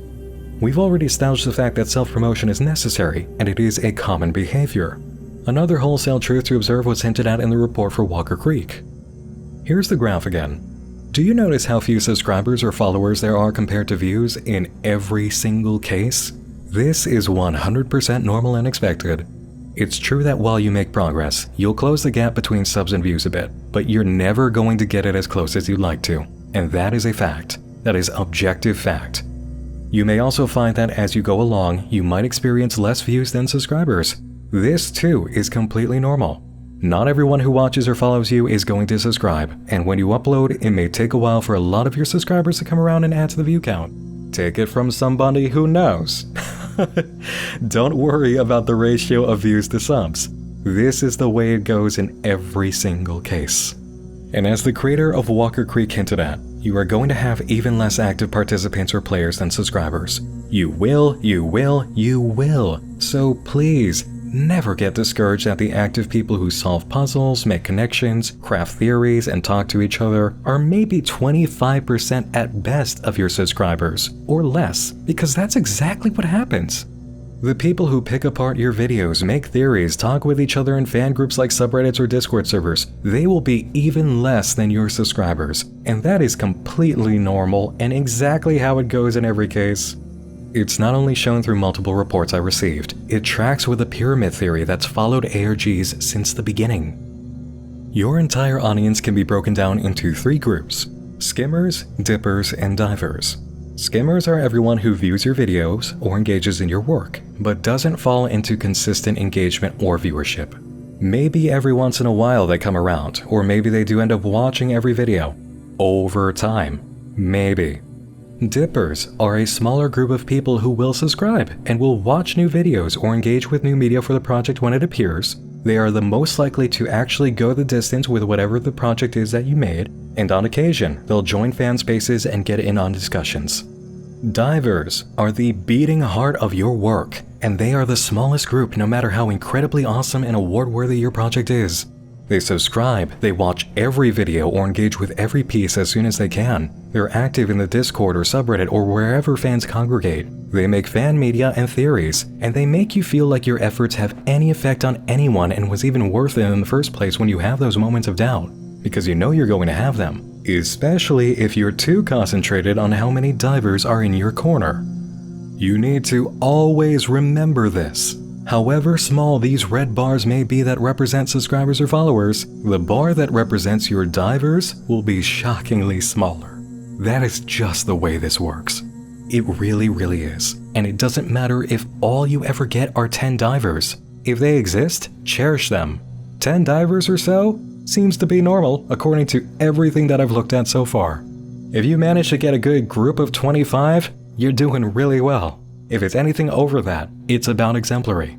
We've already established the fact that self-promotion is necessary and it is a common behavior. Another wholesale truth to observe was hinted at in the report for Walker Creek. Here's the graph again. Do you notice how few subscribers or followers there are compared to views in every single case? This is 100% normal and expected. It's true that while you make progress, you'll close the gap between subs and views a bit, but you're never going to get it as close as you'd like to. And that is a fact. That is objective fact. You may also find that as you go along, you might experience less views than subscribers. This too is completely normal. Not everyone who watches or follows you is going to subscribe, and when you upload, it may take a while for a lot of your subscribers to come around and add to the view count. Take it from somebody who knows. Don't worry about the ratio of views to subs. This is the way it goes in every single case. And as the creator of Walker Creek hinted at, you are going to have even less active participants or players than subscribers. You will. So please, never get discouraged that the active people who solve puzzles, make connections, craft theories, and talk to each other are maybe 25% at best of your subscribers, or less, because that's exactly what happens. The people who pick apart your videos, make theories, talk with each other in fan groups like subreddits or Discord servers, they will be even less than your subscribers, and that is completely normal and exactly how it goes in every case. It's not only shown through multiple reports I received, it tracks with a pyramid theory that's followed ARGs since the beginning. Your entire audience can be broken down into 3 groups: skimmers, dippers, and divers. Skimmers are everyone who views your videos or engages in your work, but doesn't fall into consistent engagement or viewership. Maybe every once in a while they come around, or maybe they do end up watching every video. Over time. Maybe. Dippers are a smaller group of people who will subscribe and will watch new videos or engage with new media for the project when it appears. They are the most likely to actually go the distance with whatever the project is that you made, and on occasion, they'll join fan spaces and get in on discussions. Divers are the beating heart of your work, and they are the smallest group no matter how incredibly awesome and award-worthy your project is. They subscribe, they watch every video or engage with every piece as soon as they can. They're active in the Discord or subreddit or wherever fans congregate. They make fan media and theories, and they make you feel like your efforts have any effect on anyone and was even worth it in the first place when you have those moments of doubt, because you know you're going to have them. especially if you're too concentrated on how many divers are in your corner. You need to always remember this. However small these red bars may be that represent subscribers or followers, the bar that represents your divers will be shockingly smaller. That is just the way this works. It really is. And it doesn't matter if all you ever get are 10 divers. If they exist, cherish them. 10 divers or so seems to be normal according to everything that I've looked at so far. If you manage to get a good group of 25, you're doing really well. If it's anything over that, it's about exemplary.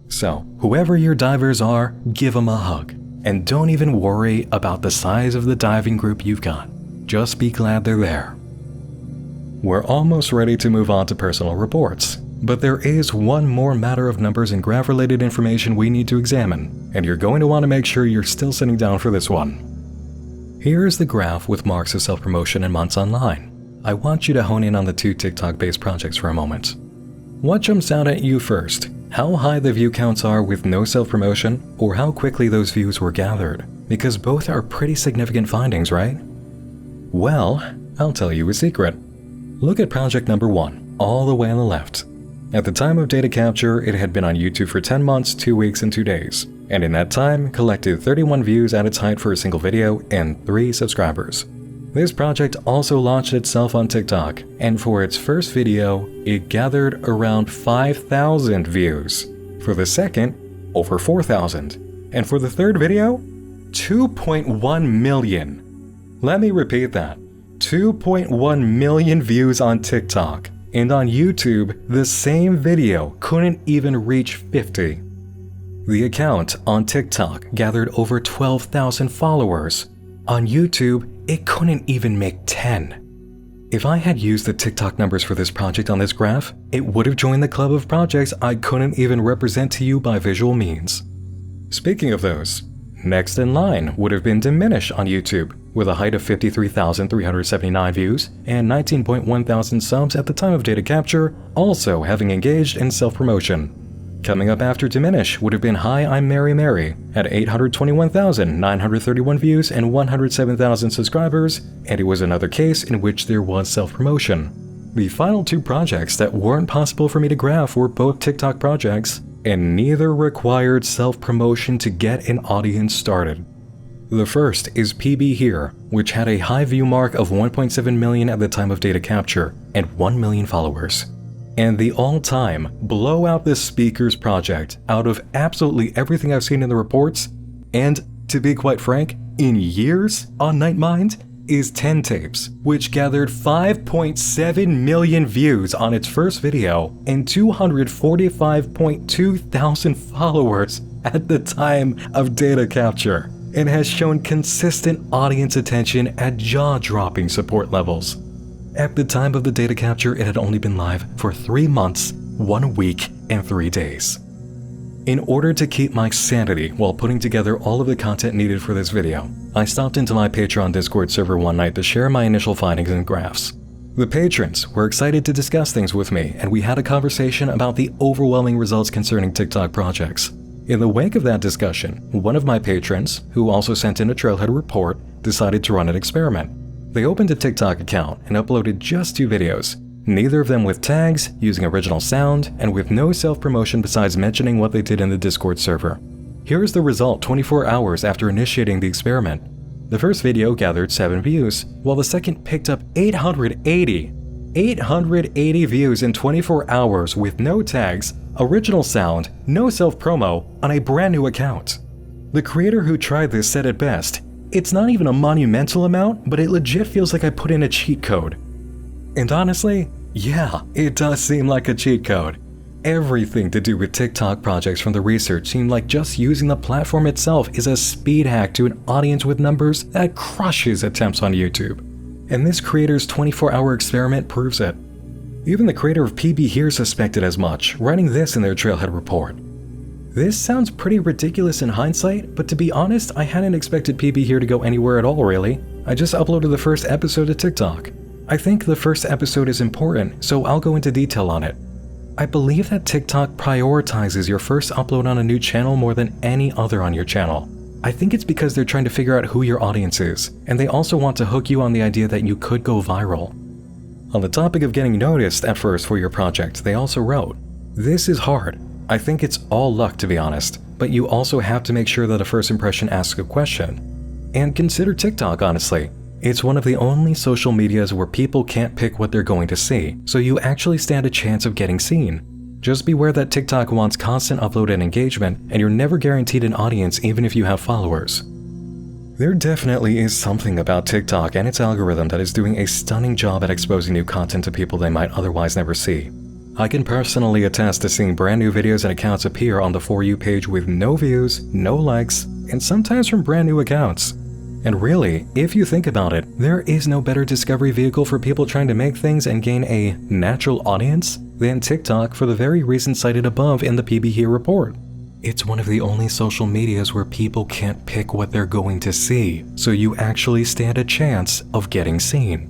So, whoever your divers are, give them a hug. And don't even worry about the size of the diving group you've got. Just be glad they're there. We're almost ready to move on to personal reports, but there is one more matter of numbers and graph-related information we need to examine, and you're going to want to make sure you're still sitting down for this one. Here is the graph with marks of self-promotion and months online. I want you to hone in on the 2 TikTok-based projects for a moment. What jumps out at you first? How high the view counts are with no self-promotion, or how quickly those views were gathered? Because both are pretty significant findings, right? Well, I'll tell you a secret. Look at project number 1, all the way on the left. At the time of data capture, it had been on YouTube for 10 months, 2 weeks, and 2 days, and in that time, collected 31 views at its height for a single video and 3 subscribers. This project also launched itself on TikTok, and for its first video, it gathered around 5,000 views. For the second, over 4,000. And for the third video, 2.1 million. Let me repeat that. 2.1 million views on TikTok. And on YouTube, the same video couldn't even reach 50. The account on TikTok gathered over 12,000 followers. On YouTube, it couldn't even make 10. If I had used the TikTok numbers for this project on this graph, it would have joined the club of projects I couldn't even represent to you by visual means. Speaking of those, next in line would have been Diminish on YouTube, with a height of 53,379 views and 19.1 thousand subs at the time of data capture, also having engaged in self-promotion. Coming up after Diminish would have been Hi, I'm Mary Mary at 821,931 views and 107,000 subscribers, and it was another case in which there was self-promotion. The final 2 projects that weren't possible for me to graph were both TikTok projects, and neither required self-promotion to get an audience started. The first is PB Here, which had a high view mark of 1.7 million at the time of data capture and 1 million followers. And the all-time blow out the speakers project out of absolutely everything I've seen in the reports, and to be quite frank, in years on Nightmind, is 10 Tapes, which gathered 5.7 million views on its first video and 245.2 thousand followers at the time of data capture, and has shown consistent audience attention at jaw-dropping support levels. At the time of the data capture, it had only been live for 3 months, 1 week, and 3 days. In order to keep my sanity while putting together all of the content needed for this video, I stopped into my Patreon Discord server one night to share my initial findings and graphs. The patrons were excited to discuss things with me, and we had a conversation about the overwhelming results concerning TikTok projects. In the wake of that discussion, one of my patrons, who also sent in a Trailhead report, decided to run an experiment. They opened a TikTok account and uploaded just 2 videos, neither of them with tags, using original sound, and with no self-promotion besides mentioning what they did in the Discord server. Here is the result 24 hours after initiating the experiment. The first video gathered 7 views, while the second picked up 880 views in 24 hours with no tags, original sound, no self-promo, on a brand new account. The creator who tried this said it best, "It's not even a monumental amount, but it legit feels like I put in a cheat code." And honestly, yeah, it does seem like a cheat code. Everything to do with TikTok projects from the research seemed like just using the platform itself is a speed hack to an audience with numbers that crushes attempts on YouTube. And this creator's 24-hour experiment proves it. Even the creator of PB Here suspected as much, writing this in their Trailhead report. This sounds pretty ridiculous in hindsight, but to be honest, I hadn't expected PB Here to go anywhere at all really. I just uploaded the first episode to TikTok. I think the first episode is important, so I'll go into detail on it. I believe that TikTok prioritizes your first upload on a new channel more than any other on your channel. I think it's because they're trying to figure out who your audience is, and they also want to hook you on the idea that you could go viral. On the topic of getting noticed at first for your project, they also wrote, "This is hard. I think it's all luck, to be honest, but you also have to make sure that a first impression asks a question. And consider TikTok, honestly. It's one of the only social medias where people can't pick what they're going to see, so you actually stand a chance of getting seen. Just beware that TikTok wants constant upload and engagement, and you're never guaranteed an audience even if you have followers." There definitely is something about TikTok and its algorithm that is doing a stunning job at exposing new content to people they might otherwise never see. I can personally attest to seeing brand new videos and accounts appear on the For You page with no views, no likes, and sometimes from brand new accounts. And really, if you think about it, there is no better discovery vehicle for people trying to make things and gain a natural audience than TikTok for the very reason cited above in the PB Here report. It's one of the only social medias where people can't pick what they're going to see, so you actually stand a chance of getting seen.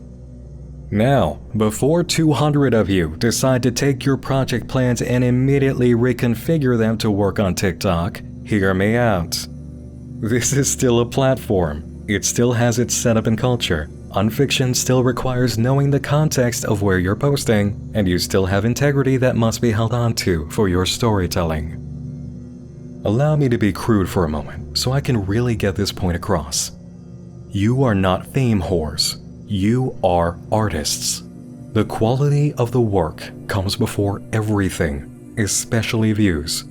Now, before 200 of you decide to take your project plans and immediately reconfigure them to work on TikTok, hear me out. This is still a platform. It still has its setup and culture. Unfiction still requires knowing the context of where you're posting, and you still have integrity that must be held on to for your storytelling. Allow me to be crude for a moment, so I can really get this point across. You are not fame whores. You are artists. The quality of the work comes before everything, especially views.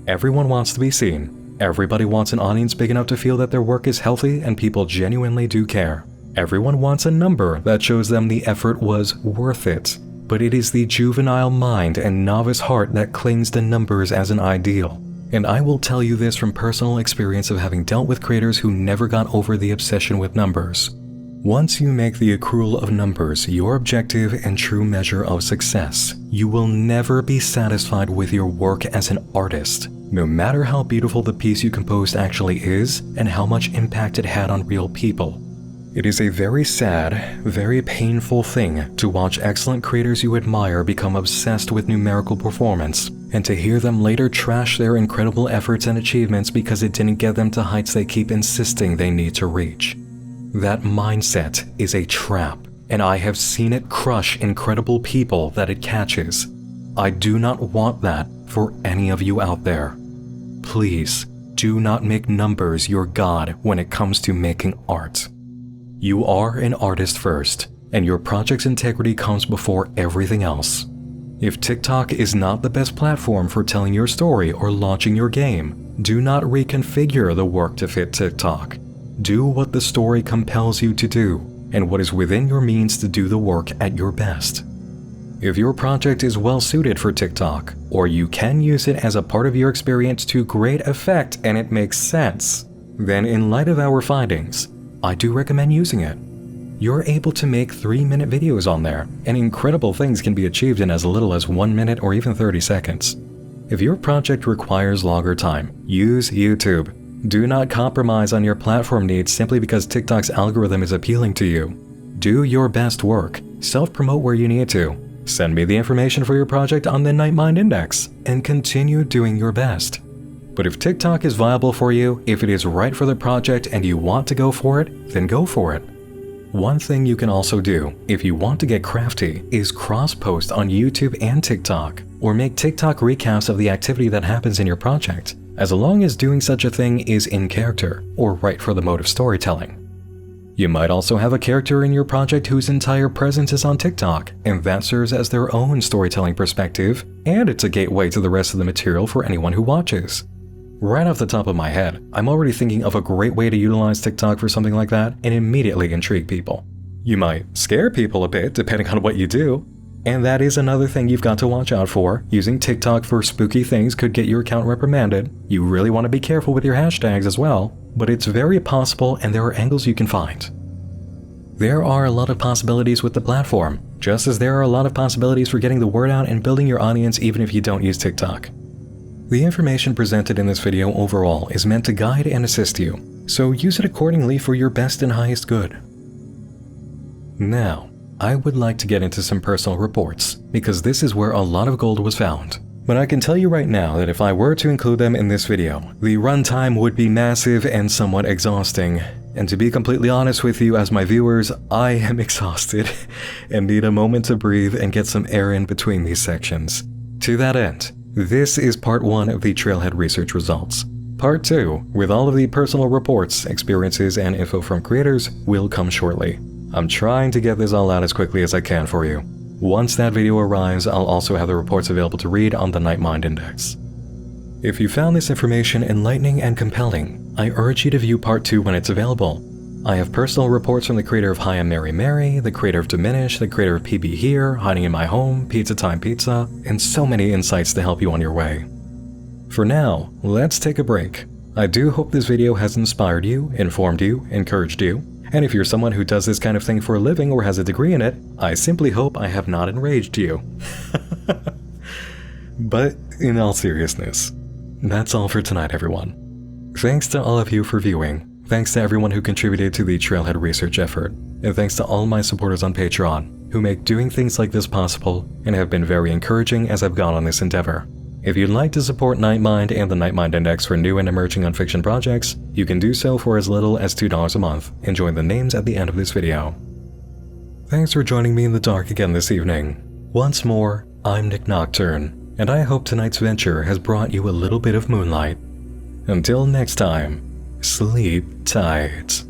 Everyone wants to be seen. Everybody wants an audience big enough to feel that their work is healthy and people genuinely do care. Everyone wants a number that shows them the effort was worth it. But it is the juvenile mind and novice heart that clings to numbers as an ideal. And I will tell you this from personal experience of having dealt with creators who never got over the obsession with numbers. Once you make the accrual of numbers your objective and true measure of success, you will never be satisfied with your work as an artist, no matter how beautiful the piece you composed actually is and how much impact it had on real people. It is a very sad, very painful thing to watch excellent creators you admire become obsessed with numerical performance, and to hear them later trash their incredible efforts and achievements because it didn't get them to heights they keep insisting they need to reach. That mindset is a trap, and I have seen it crush incredible people that it catches. I do not want that for any of you out there. Please, do not make numbers your god when it comes to making art. You are an artist first, and your project's integrity comes before everything else. If TikTok is not the best platform for telling your story or launching your game, do not reconfigure the work to fit TikTok. Do what the story compels you to do, and what is within your means to do the work at your best. If your project is well suited for TikTok, or you can use it as a part of your experience to great effect and it makes sense, then in light of our findings, I do recommend using it. You're able to make 3-minute videos on there, and incredible things can be achieved in as little as 1 minute or even 30 seconds. If your project requires longer time, use YouTube. Do not compromise on your platform needs simply because TikTok's algorithm is appealing to you. Do your best work, self-promote where you need to, send me the information for your project on the Nightmind Index, and continue doing your best. But if TikTok is viable for you, if it is right for the project and you want to go for it, then go for it. One thing you can also do, if you want to get crafty, is cross-post on YouTube and TikTok, or make TikTok recaps of the activity that happens in your project, as long as doing such a thing is in character, or right for the mode of storytelling. You might also have a character in your project whose entire presence is on TikTok, and that serves as their own storytelling perspective, and it's a gateway to the rest of the material for anyone who watches. Right off the top of my head, I'm already thinking of a great way to utilize TikTok for something like that and immediately intrigue people. You might scare people a bit depending on what you do, and that is another thing you've got to watch out for. Using TikTok for spooky things could get your account reprimanded. You really want to be careful with your hashtags as well, but it's very possible and there are angles you can find. There are a lot of possibilities with the platform, just as there are a lot of possibilities for getting the word out and building your audience even if you don't use TikTok. The information presented in this video overall is meant to guide and assist you, so use it accordingly for your best and highest good. Now, I would like to get into some personal reports, because this is where a lot of gold was found. But I can tell you right now that if I were to include them in this video, the runtime would be massive and somewhat exhausting. And to be completely honest with you as my viewers, I am exhausted and need a moment to breathe and get some air in between these sections. To that end, this is part 1 of the Trailhead research results. Part 2, with all of the personal reports, experiences, and info from creators, will come shortly. I'm trying to get this all out as quickly as I can for you. Once that video arrives, I'll also have the reports available to read on the Nightmind Index. If you found this information enlightening and compelling, I urge you to view part 2 when it's available. I have personal reports from the creator of Hi, I'm Mary Mary, the creator of Diminish, the creator of PB Here, Hiding in My Home, Pizza Time Pizza, and so many insights to help you on your way. For now, let's take a break. I do hope this video has inspired you, informed you, encouraged you, and if you're someone who does this kind of thing for a living or has a degree in it, I simply hope I have not enraged you. But in all seriousness, that's all for tonight, everyone. Thanks to all of you for viewing, thanks to everyone who contributed to the Trailhead research effort, and thanks to all my supporters on Patreon, who make doing things like this possible and have been very encouraging as I've gone on this endeavor. If you'd like to support Nightmind and the Nightmind Index for new and emerging Unfiction projects, you can do so for as little as $2 a month, and join the names at the end of this video. Thanks for joining me in the dark again this evening. Once more, I'm Nick Nocturne, and I hope tonight's venture has brought you a little bit of moonlight. Until next time, sleep tight.